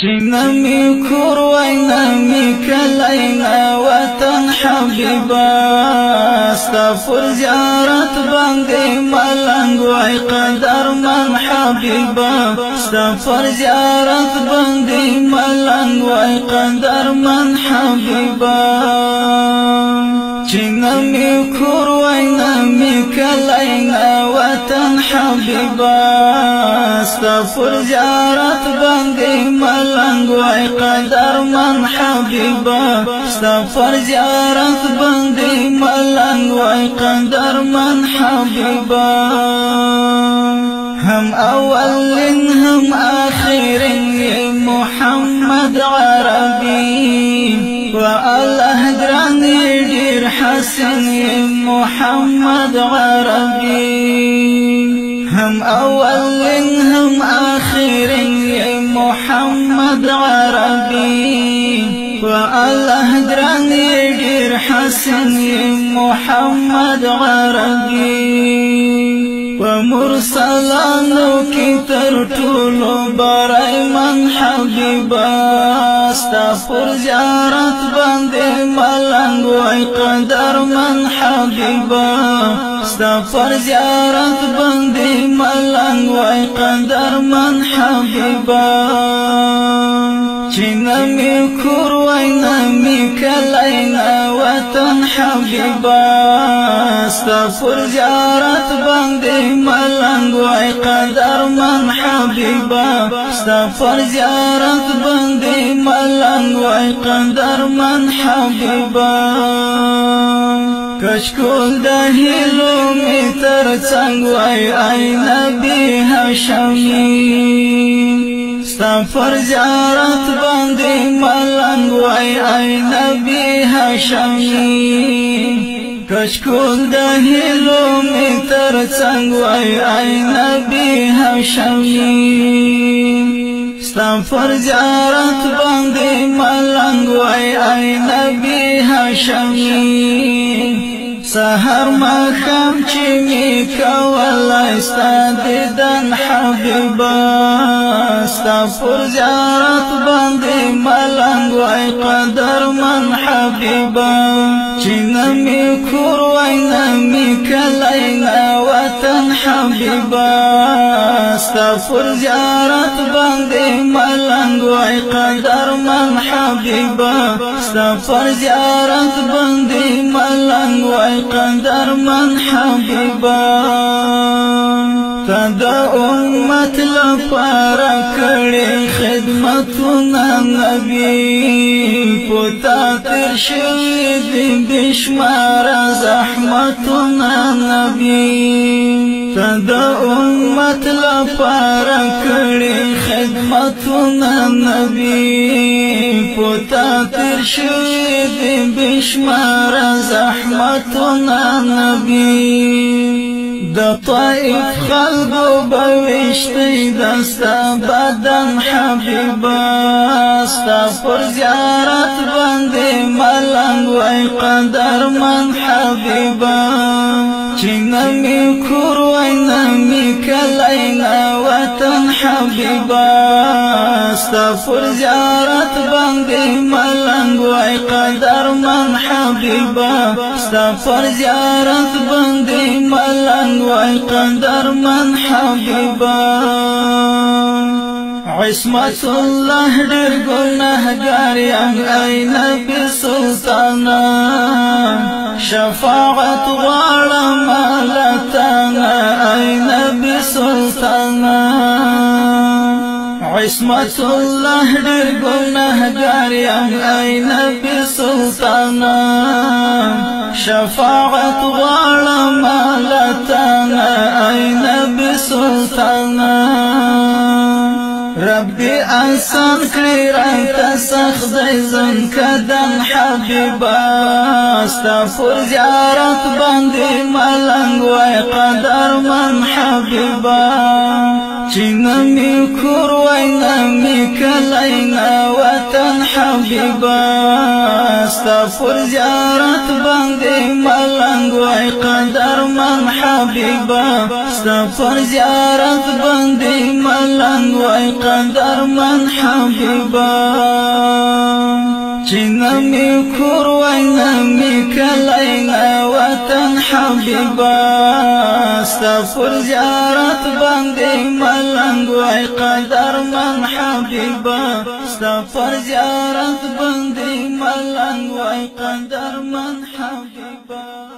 نمی کور وای نمی کلینا وطن حبیبا ستا پر زیارت باندې ملنګ وای قدر من حبیبا ستا پر زیارت باندې ملنګ وای قدر من حبیبا نمی کور وای نمی کلینا وطن حبیبا ستا پر زیارت باندې ملنګ وای قدر من حبیبا ستا پر زیارت باندې ملنګ وای قدر من حبیبا هم اول هم آخر محمد عربي والله دراني دير حسن محمد عربي هم اول هم آخر محمد عربي والله دراني دير حسن محمد عربي ومرسلانو کی تر ټولو برای من حبیبا ستا پر زیارت باندې ملنګ وای قدر من حبیبا ستا پر زیارت باندې ملنګ وای قدر من حبیبا نمی کور وای نمی کلینا وطن حبیبا ستا پر زیارت باندې ملنګ وای قدر من حبیبا ستا پر زیارت باندې ملنګ وای قدر من حبیبا کشکول د هیلو می تر څنګ وای ای نبی هاشمی ستا پر زیارت باندې ملنګ وای ای نبی هاشمی کشکول د هیلو می تر څنګ وای ای نبی هاشمی ستا پر زیارت باندې ملنګ وای ای نبی هاشمی سحر ماښام چې می کولای ستا دیدن حبیبا ستا پر زیارت باندې ملنګ وای قدر من حبیبا نمی کور وای نمی کلینا وطن حبیبا ستا پر زیارت باندې ملنګ وای قدر من حبیبا ستا پر زیارت باندې ملنګ وای قدر من حبیبا تا د امت لپاره کړې خدمتونه نبی پتا تر شوي دي بشمار زحمتونه نبی تا د امت لپاره کړې خدمتونه نبی پتا تر شوي دي بشمار زحمتونه نبی د طائف خلقو بوشتی دستا بدن حبیبا ستا پر زیارت باندې ملنګ وای قدر من حبیبا نمی کور وای نمی کلینا وطن حبیبا ستا پر زیارت باندې ملنګ وای قدر من حبیبا ستا پر زیارت باندې ملنګ وای قدر من حبیبا عصمت الله ډېر ګناهګار یم ای نبی سلطانا شفاعت غواړم لتانا ای نبی سلطانا عصمت الله ډېر ګناهګار یم ای نبی سلطانا شفاعت غواړم لتانا ای نبی سلطانا ربي آسان کړی راته سخت دی زن قدم حبیبا ستا پر زیارت باندې ملنګ وای قدر من حبیبا نمی کور وای نمی کلینا وطن حبیبا حبیبا ستا پر زیارت باندې ملنګ وای قدر من حبیبا ستا پر زیارت باندې ملنګ وای قدر من حبیبا چې نمی کور وای نمی کلینا وطن حبیبا ستا پر زیارت باندې ملنګ وای قدر من حبیبا ستا پر زیارت باندې ملنګ وای قدر من حبیبا